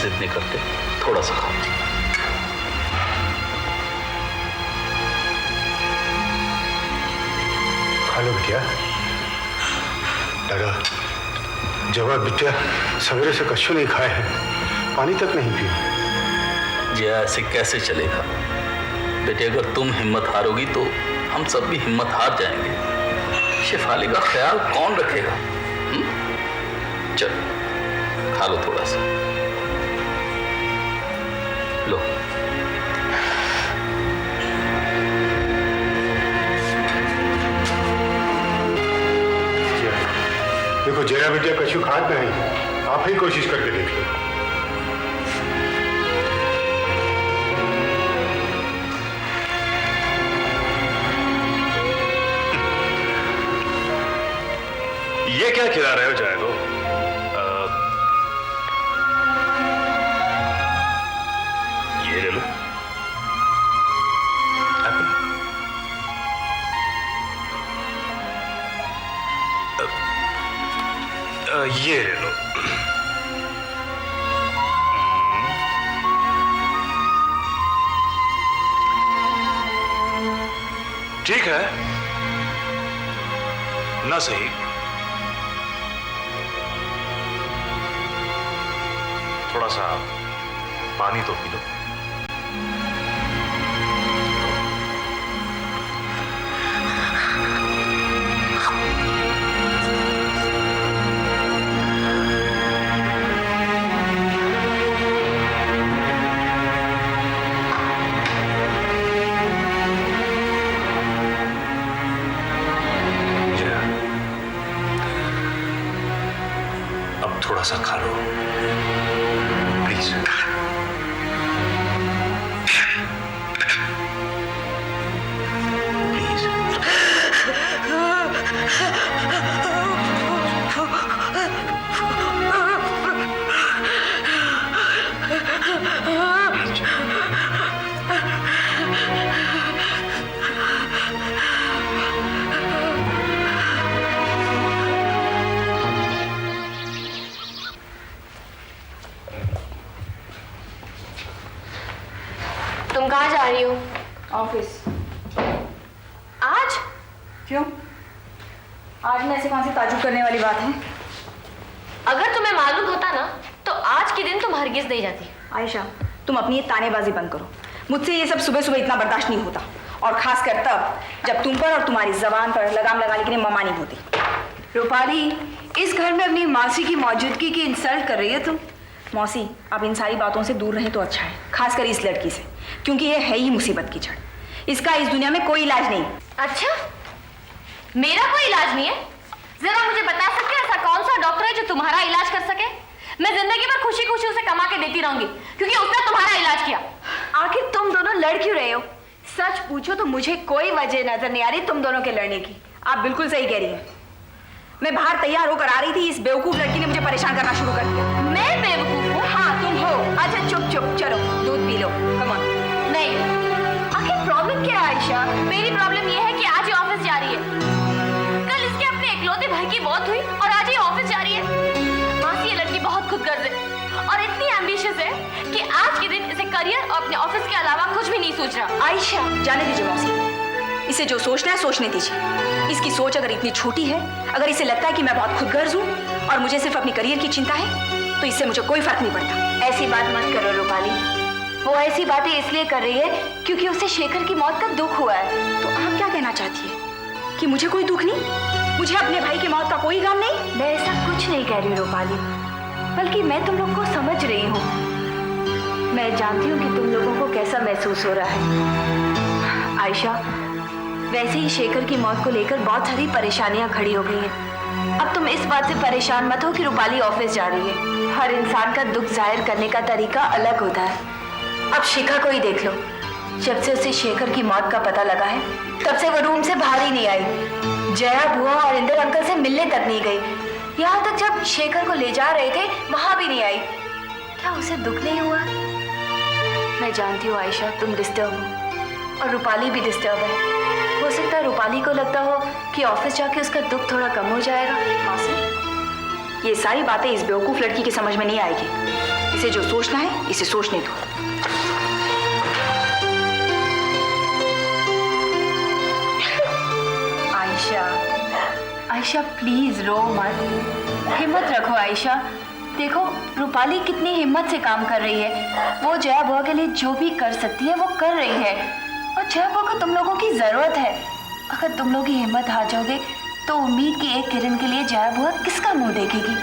जिद नहीं करते, थोड़ा सा खाओ। खा लो बिटिया। दादा, जवाब बिटिया सवेरे से कछु नहीं खाए हैं, पानी तक नहीं पिए। जी ऐसे कैसे चलेगा बेटे? अगर तुम हिम्मत हारोगी तो हम सब भी हिम्मत हार जाएंगे। शेफाली का ख्याल कौन रखेगा? चल खा लो थोड़ा सा, लो। देखो जया बिटिया कछु खात नहीं, आप ही कोशिश करके देख लो। ये क्या खिला रहे हो जया को? ये ले लो एप्पल। ये ले लो। ठीक है ना, सही। थोड़ा सा पानी तो पी लो। जया, अब थोड़ा सा खा लो प्लीज। तुम कहाँ जा रही हो? ऑफिस। आज? क्यों? आज में ऐसे कौन सी ताजुब करने वाली बात है? अगर तुम्हें मालूम होता ना तो आज के दिन तुम हरगिज नहीं जाती। आयशा, तुम अपनी ये तानेबाजी बंद करो। मुझसे ये सब सुबह सुबह इतना बर्दाश्त नहीं होता, और खास कर तब जब तुम पर और तुम्हारी जबान पर लगाम लगाने के लिए ममा नहीं होती। रूपाली, इस घर में अपनी मौसी की मौजूदगी की इंसल्ट कर रही है तुम। मौसी, आप इन सारी बातों से दूर रहें तो अच्छा है, खासकर इस लड़की से, क्योंकि ये है ही मुसीबत की जड़। इसका इस दुनिया में कोई इलाज नहीं। अच्छा, मेरा कोई इलाज नहीं है? जरा मुझे बता सकते हैं ऐसा कौन सा डॉक्टर है जो तुम्हारा इलाज कर सके? मैं जिंदगी भर खुशी खुशी उसे कमा के देती रहूंगी क्योंकि उसने तुम्हारा इलाज किया। आखिर तुम दोनों लड़ क्यों रहे हो? सच पूछो तो मुझे कोई वजह नजर नहीं आ रही तुम दोनों के लड़ने की। आप बिल्कुल सही कह रही हैं। मैं बाहर तैयार होकर आ रही थी, इस बेवकूफ लड़की ने मुझे परेशान करना शुरू कर दिया। मैं बेवकूफ हूँ? हाँ तुम हो। अच्छा चुप चुप, चलो दूध पी लो, कम ऑन। नहीं। आखिर प्रॉब्लम क्या है आयशा? मेरी प्रॉब्लम यह है कि आज ये ऑफिस जा रही है। कल इसके अपने इकलौते भाई की मौत हुई और आज ये ऑफिस जा रही है। मासी, ये लड़की बहुत खुदगर्ज है और इतनी एम्बिशियस है कि आज के दिन इसे करियर और अपने ऑफिस के अलावा कुछ भी नहीं सोच रहा। आयशा, जाने दीजिए मौसी, इसे जो सोचना है सोचने दीजिए। इसकी सोच अगर इतनी छोटी है, अगर इसे लगता है कि मैं बहुत खुदगर्ज हूँ और मुझे सिर्फ अपनी करियर की चिंता है, तो इससे मुझे कोई फर्क नहीं पड़ता। ऐसी बात मत करो रूपाली। वो ऐसी बातें इसलिए कर रही है क्योंकि उसे शेखर की मौत का दुख हुआ है। तो आप क्या कहना चाहती है कि मुझे कोई दुख नहीं? मुझे अपने भाई की मौत का कोई गम नहीं? मैं ऐसा कुछ नहीं कह रही रूपाली, बल्कि मैं तुम लोग को समझ रही हूँ। मैं जानती हूँ कि तुम लोगों को कैसा महसूस हो रहा है। आयशा, वैसे ही शेखर की मौत को लेकर बहुत सारी परेशानियां खड़ी हो गई हैं। अब तुम इस बात से परेशान मत हो कि रूपाली ऑफिस जा रही है। हर इंसान का दुख जाहिर करने का तरीका अलग होता है। अब शिखा को ही देख लो, जब से उसे शेखर की मौत का पता लगा है तब से वो रूम से बाहर ही नहीं आई। जया बुआ और इंदर अंकल से मिलने तक नहीं गई। यहाँ तक जब शेखर को ले जा रहे थे वहां भी नहीं आई। क्या उसे दुख नहीं हुआ? मैं जानती हूँ आयशा, तुम डिस्टर्ब हो और रूपाली भी डिस्टर्ब है। हो सकता है रूपाली को लगता हो कि ऑफिस जाके उसका दुख थोड़ा कम हो जाएगा। मौसी, ये सारी बातें इस बेवकूफ लड़की की समझ में नहीं आएगी। इसे जो सोचना है इसे सोचने दो। आयशा, आयशा प्लीज रो मत, हिम्मत रखो आयशा। देखो रूपाली कितनी हिम्मत से काम कर रही है। वो जया बुआ के लिए जो भी कर सकती है वो कर रही है, और जया बुआ को तुम लोगों की जरूरत है। अगर तुम लोग ही हिम्मत हार जाओगे तो उम्मीद की एक किरण के लिए जया बुआ किसका मुंह देखेगी?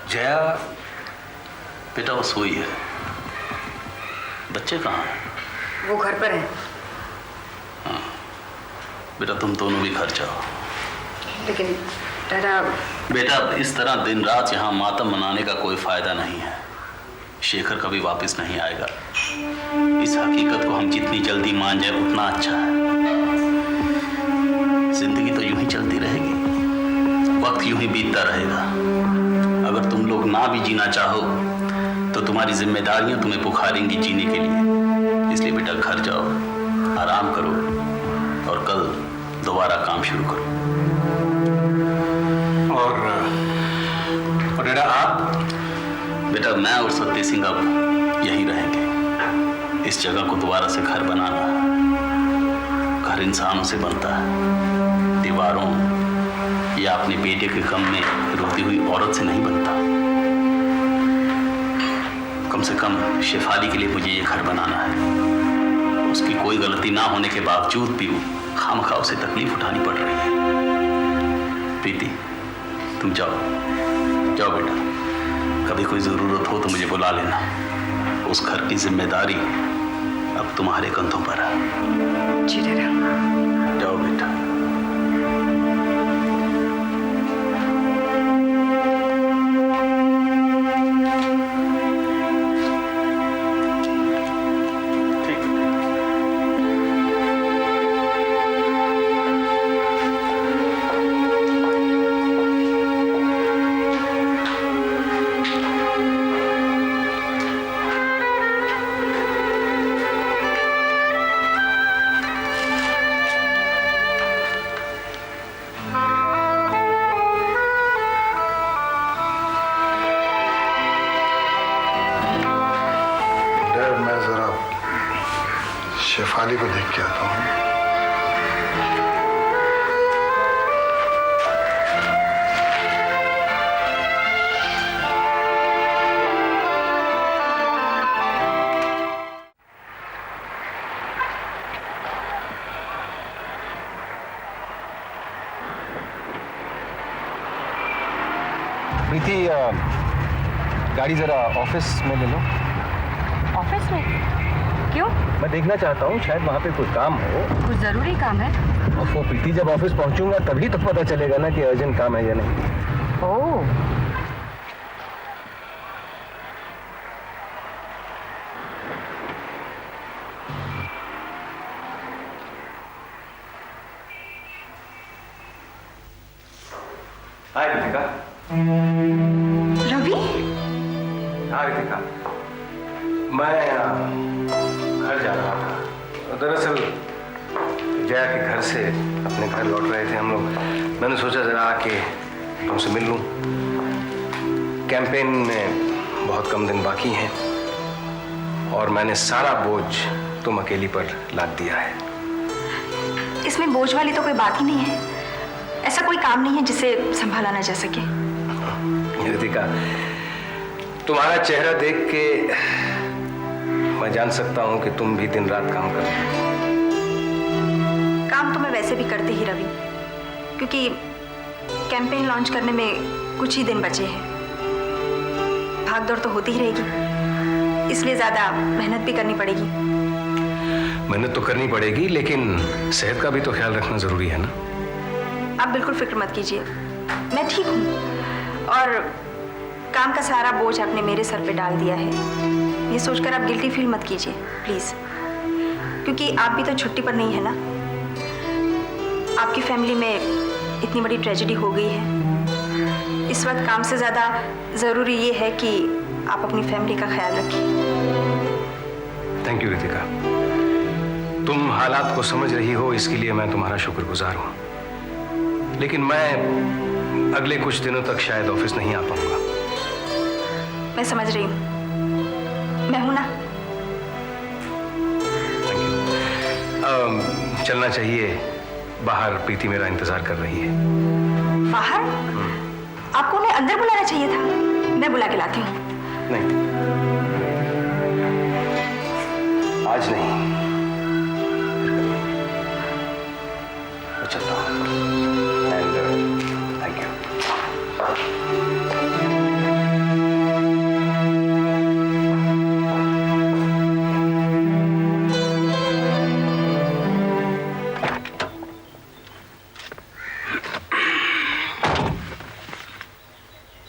जया बेटा वो सोई है। बच्चे कहाँ हैं? वो घर पर है। बेटा तुम दोनों भी घर जाओ। लेकिन दादा, बेटा इस तरह दिन रात यहाँ मातम मनाने का कोई फायदा नहीं है। शेखर कभी वापस नहीं आएगा। इस हकीकत को हम जितनी जल्दी मान जाए उतना अच्छा है। जिंदगी तो यूं ही चलती रहेगी, वक्त यूं ही बीतता रहेगा। अगर तुम लोग ना भी जीना चाहो तो तुम्हारी जिम्मेदारियां तुम्हें पुकारेंगी जीने के लिए। इसलिए बेटा घर जाओ, आराम करो और कल दोबारा काम शुरू करो। और डेरा आप? बेटा मैं और सत्य सिंह अब यहीं रहेंगे। इस जगह को दोबारा से घर बनाना है। घर इंसानों से बनता है, दीवारों या अपने बेटे के गम में रोती हुई औरत से नहीं बनता। कम से कम शेफाली के लिए मुझे ये घर बनाना है। उसकी कोई गलती ना होने के बावजूद भी खामखा उसे तकलीफ उठानी पड़ रही है। प्रीति तुम जाओ जाओ बेटा, कभी कोई ज़रूरत हो तो मुझे बुला लेना। उस घर की जिम्मेदारी अब तुम्हारे कंधों पर है। जी दादा। जाओ बेटा। शेफाली को देख के आता हूँ। प्रीति, गाड़ी जरा ऑफिस में ले लो। ऑफिस में? क्यों? मैं देखना चाहता हूँ, शायद वहाँ पे कोई काम हो। कुछ जरूरी काम है? और वो प्रीति, जब ऑफिस पहुँचूंगा तभी तो पता चलेगा ना कि अर्जेंट काम है या नहीं। ओह, हाय रितिका। रवि? हाँ रितिका, मैं घर जा रहा था। दरअसल जया के घर से अपने घर लौट रहे थे हम लोग। मैंने सोचा जरा आके तुमसे मिल लूं। कैंपेन में बहुत कम दिन बाकी हैं और मैंने सारा बोझ तुम अकेली पर लाद दिया है। इसमें बोझ वाली तो कोई बात ही नहीं है। ऐसा कोई काम नहीं है जिसे संभाला ना जा सके। रितिका, तुम्हारा चेहरा देख के मैं जान सकता हूं कि तुम भी दिन रात काम कर रहे हो। काम तो मैं वैसे भी करती ही रवि, क्योंकि कैंपेन लॉन्च करने में कुछ ही दिन बचे हैं। भाग दौड़ तो होती ही रहेगी, इसलिए ज्यादा मेहनत भी करनी पड़ेगी। मेहनत तो करनी पड़ेगी, लेकिन सेहत का भी तो ख्याल रखना जरूरी है ना। आप बिल्कुल फिक्र मत कीजिए, मैं ठीक हूँ। और काम का सारा बोझ आपने मेरे सर पे डाल दिया है, ये सोचकर आप गिल्टी फील मत कीजिए प्लीज, क्योंकि आप भी तो छुट्टी पर नहीं है ना। आपकी फैमिली में इतनी बड़ी ट्रेजेडी हो गई है, इस वक्त काम से ज़्यादा ज़रूरी ये है कि आप अपनी फैमिली का ख्याल रखिए। थैंक यू रितिका, तुम हालात को समझ रही हो, इसके लिए मैं तुम्हारा शुक्रगुजार हूं। लेकिन मैं अगले कुछ दिनों तक शायद ऑफिस नहीं आ पाऊंगा। मैं समझ रही हूँ, मैं हूं ना। Thank you. चलना चाहिए, बाहर प्रीति मेरा इंतजार कर रही है। बाहर? आपको उन्हें अंदर बुलाना चाहिए था, मैं बुला के लाती हूँ। नहीं, आज नहीं, मैं चलता हूँ। And thank you.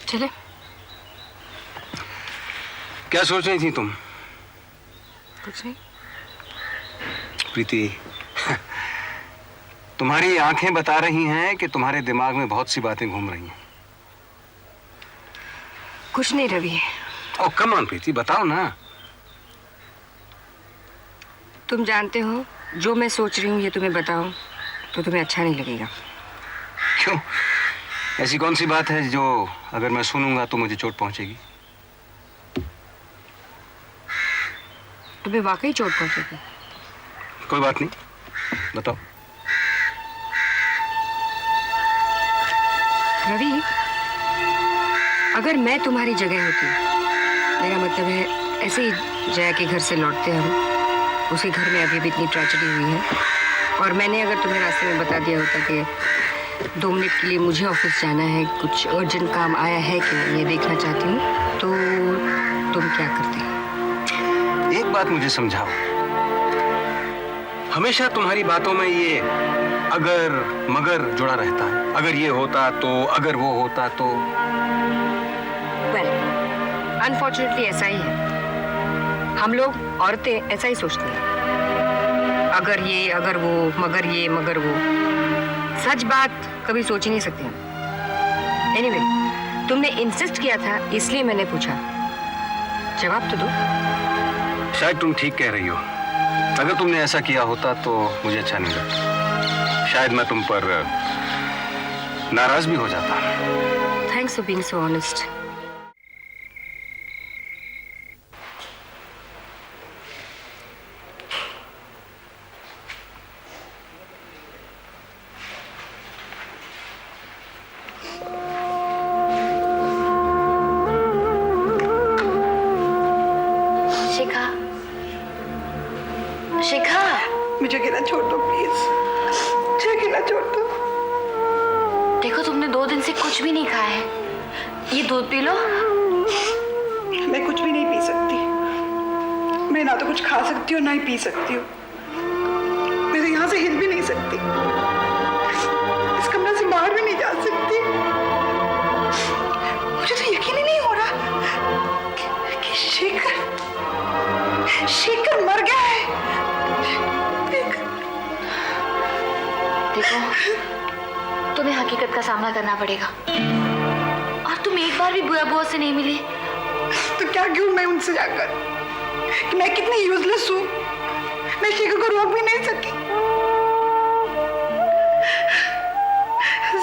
चले। क्या सोच रही थी तुम? कुछ नहीं। प्रीति, तुम्हारी आंखें बता रही हैं कि तुम्हारे दिमाग में बहुत सी बातें घूम रही हैं। कुछ नहीं रवि। ओ कम ऑन प्रीति, बताओ ना। तुम जानते हो, जो मैं सोच रही हूँ ये तुम्हें बताऊं तो तुम्हें अच्छा नहीं लगेगा। क्यों? ऐसी कौन सी बात है जो अगर मैं सुनूंगा तो मुझे चोट पहुंचेगी? तुम्हें वाकई चोट पहुंचेगी। कोई बात नहीं, बताओ। रवि, अगर मैं तुम्हारी जगह होती, मेरा मतलब है ऐसे ही जया के घर से लौटते हम, उसी घर में अभी भी इतनी ट्रेजेडी हुई है, और मैंने अगर तुम्हें रास्ते में बता दिया होता कि 2 मिनट के लिए मुझे ऑफिस जाना है, कुछ अर्जेंट काम आया है कि ये देखना चाहती हूँ, तो तुम क्या करते? एक बात मुझे समझाओ, हमेशा तुम्हारी बातों में ये अगर मगर जुड़ा रहता है। अगर ये होता तो, अगर वो होता तो। वेल, अनफॉर्चुनेटली ऐसा ही है। हम लोग औरतें ऐसा ही सोचती हैं, अगर ये, अगर वो, मगर ये, मगर वो। सच बात कभी सोच ही नहीं सकते हम। एनीवे, तुमने इंसिस्ट किया था इसलिए मैंने पूछा, जवाब तो दो। शायद तुम ठीक कह रही हो। अगर तुमने ऐसा किया होता तो मुझे अच्छा नहीं लगता। शायद मैं तुम पर नाराज भी हो जाता। Thanks for being so honest. Shikha, मुझे अकेला छोड़ दो प्लीज, मुझे अकेला छोड़ दो। देखो तुमने 2 दिन से कुछ भी नहीं खाया है, ये दूध पी लो। मैं कुछ भी नहीं पी सकती, मैं ना तो कुछ खा सकती हूँ ना ही पी सकती हूँ। मैं तो यहाँ से हिल भी नहीं सकती, इस कमरे से बाहर भी नहीं जा सकती। मुझे तो यकीन ही नहीं हो रहा कि शेखर मर गया है। देखो, तुम्हें हकीकत का सामना करना पड़ेगा, और तुम एक बार भी बुआ बुआ से नहीं मिले। तो क्या क्यों मैं उनसे जाकर कि मैं कितनी यूजलेस हूँ, मैं शेखर को रोक भी नहीं सकी।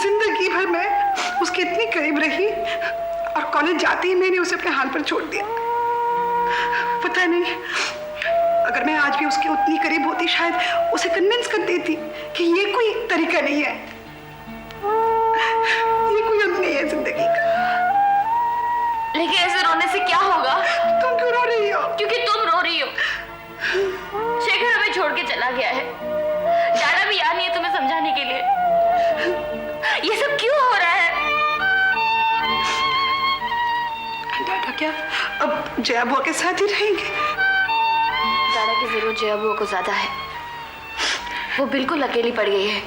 जिंदगी भर मैं उसके इतनी करीब रही, और कॉलेज जाते ही मैंने उसे अपने हाल पर छोड़ दिया। पता नहीं, अगर मैं आज भी उसके उतनी करीब होती, शायद उसे कन्विंस कर देती कि ये कोई तरीका नहीं है, ये कोई अंत नहीं है जिंदगी का। लेकिन ऐसे रोने से क्या होगा? तुम क्यों रो रही हो? क्योंकि तुम रो रही हो। शेखर हमें छोड़ के चला गया है, डाटा भी याद नहीं है तुम्हें समझाने के लिए। ये सब क्यों हो रहा है? डाटा क्या अब जया बुआ के साथ ही रहेंगे? डाटा की जरूरत जया बुआ को ज्यादा है, वो बिल्कुल अकेली पड़ गई है।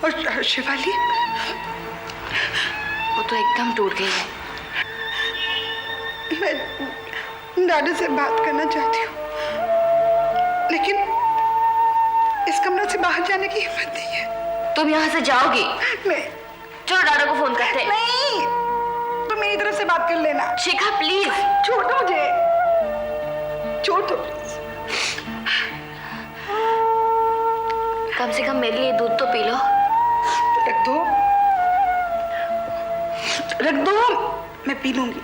और शिवाली, वो तो एकदम टूट गई है। मैं डाटा से बात करना चाहती हूँ, लेकिन इस कमरे से बाहर जाने की हिम्मत नहीं है। तुम यहाँ से जाओगी? चलो डाडा को फोन करते हैं। नहीं, तुम मेरी तरफ से बात कर लेना। शिखा प्लीज। छोड़ दो मुझे, छोड़ दो। कम से कम मेरे लिए दूध तो पी लो। रख दो, रख दो, मैं पी लूंगी।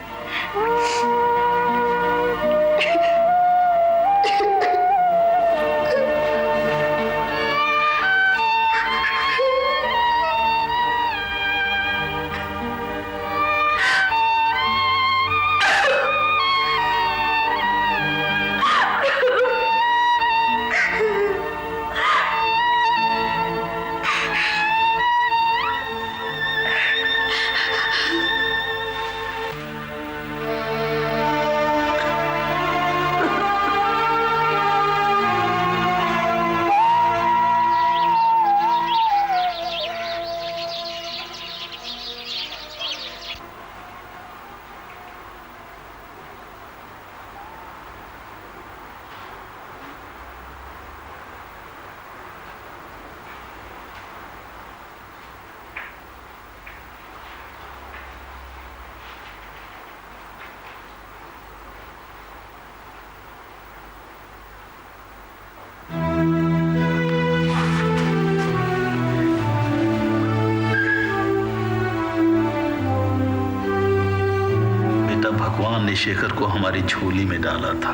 भगवान ने शेखर को हमारी झोली में डाला था,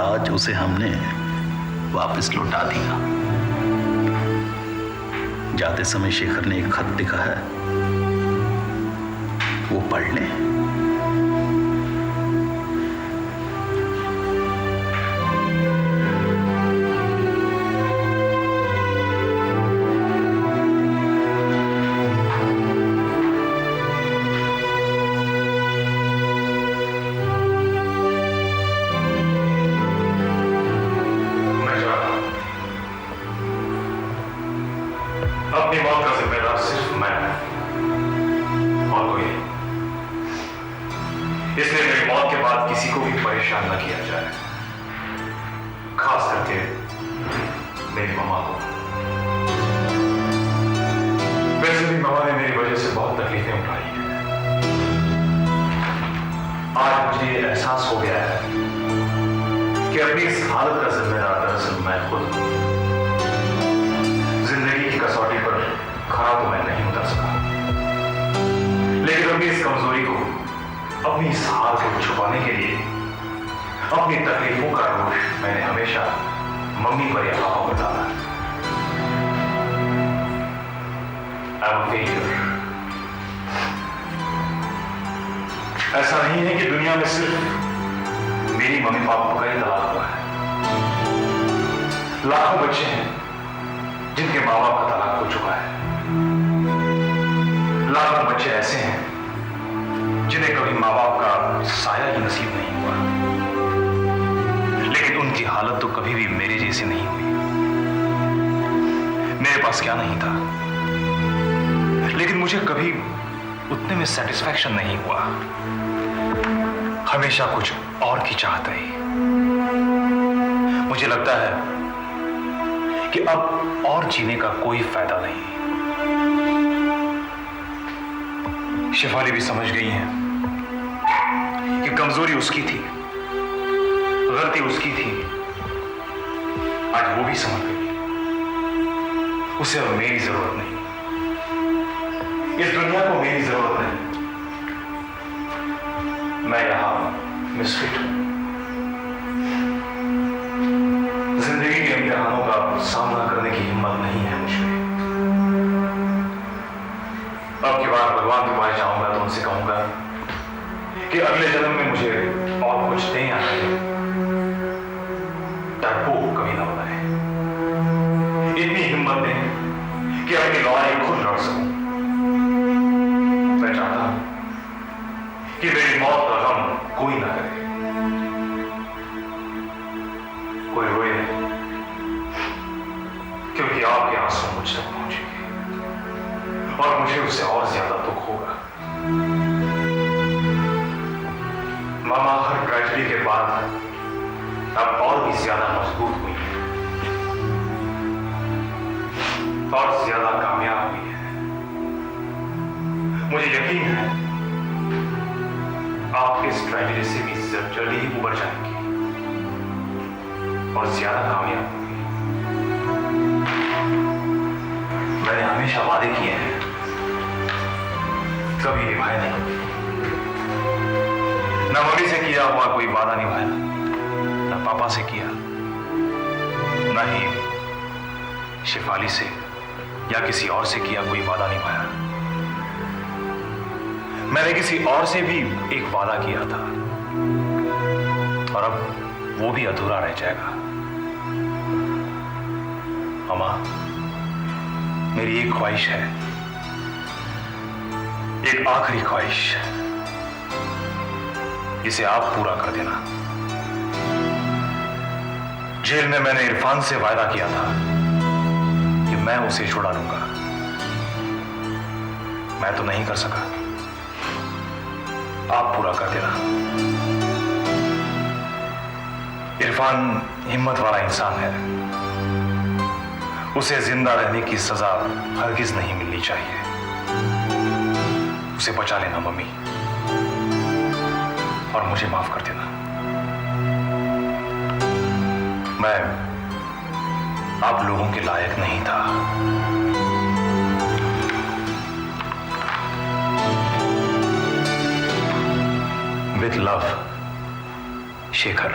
आज उसे हमने वापस लौटा दिया। जाते समय शेखर ने एक खत लिखा है, वो पढ़ लें। अपनी मौत का जिम्मेदार सिर्फ मैं और कोई नहीं। इसलिए मेरी मौत के बाद किसी को भी परेशान न किया जाए, खास करके मेरी मम्मा को। वैसे भी मम्मा ने मेरी वजह से बहुत तकलीफें उठाई हैं। आज मुझे ये एहसास हो गया है कि अपनी इस हालत का जिम्मेदार दरअसल मैं खुद हूं। जिंदगी की कसौटी पर खरा तो मैं नहीं उतर सका, लेकिन अपनी इस कमजोरी को, अपनी इस हाल को छुपाने के लिए अपनी तकलीफों का दोष मैंने हमेशा मम्मी पर या पापा पर डाला। I am a failure. ऐसा नहीं है कि दुनिया में सिर्फ मेरी मम्मी पापा का ही तलाक हुआ है। लाखों बच्चे हैं जिनके माँ बाप का तलाक हो चुका है। लाखों बच्चे ऐसे हैं जिन्हें कभी माँ बाप का साया ही नसीब नहीं हुआ, लेकिन उनकी हालत तो कभी भी मेरे जैसी नहीं हुई। मेरे पास क्या नहीं था, लेकिन मुझे कभी उतने में सेटिस्फैक्शन नहीं हुआ। हमेशा कुछ और की चाहत रही। मुझे लगता है कि अब और जीने का कोई फायदा नहीं। शेफाली भी समझ गई है कि कमजोरी उसकी थी, गलती उसकी थी। आज वो भी समझ गई उसे अब मेरी जरूरत नहीं, इस दुनिया को मेरी जरूरत नहीं। मैं यहां मिसफिट हूं। जिंदगी के इम्तिहानों का सामना करने की हिम्मत नहीं है मुझमें। अब की बार भगवान के पास जाऊंगा तो उनसे कहूंगा कि अगले जन्म में मुझे और कुछ दें या नहीं, डरपोक कभी ना बनाए। इतनी हिम्मत दें कि अपनी लड़ाई खुद लड़ सकूं। मैं चाहता हूं कि मेरी मौत का गम कोई ना करे, कोई रोए नहीं, क्योंकि आपके आंसू मुझ तक पहुंचेंगे और मुझे उससे और ज्यादा दुख होगा। मामा हर ट्रेजेडी के बाद अब और भी ज्यादा मजबूत हुई है और ज्यादा कामयाब हुई है। मुझे यकीन है आप इस ट्रेजेडी से भी जल्दी ही उबर जाएंगे और ज्यादा कामयाब होंगे। मैंने हमेशा वादे किए हैं, कभी निभाए नहीं। न मम्मी से किया हुआ कोई वादा निभाया, न पापा से किया, न ही शेफाली से या किसी और से किया कोई वादा निभाया। मैंने किसी और से भी एक वादा किया था और अब वो भी अधूरा रह जाएगा। अम्मा, मेरी एक ख्वाहिश है, एक आखिरी ख्वाहिश, इसे आप पूरा कर देना। जेल में मैंने इरफान से वायदा किया था कि मैं उसे छुड़ा लूंगा। मैं तो नहीं कर सका, आप पूरा कर देना। इरफान हिम्मत वाला इंसान है, उसे जिंदा रहने की सजा हरगिज नहीं मिलनी चाहिए। उसे बचा लेना मम्मी, और मुझे माफ कर देना। मैं आप लोगों के लायक नहीं था। With love, Shekhar.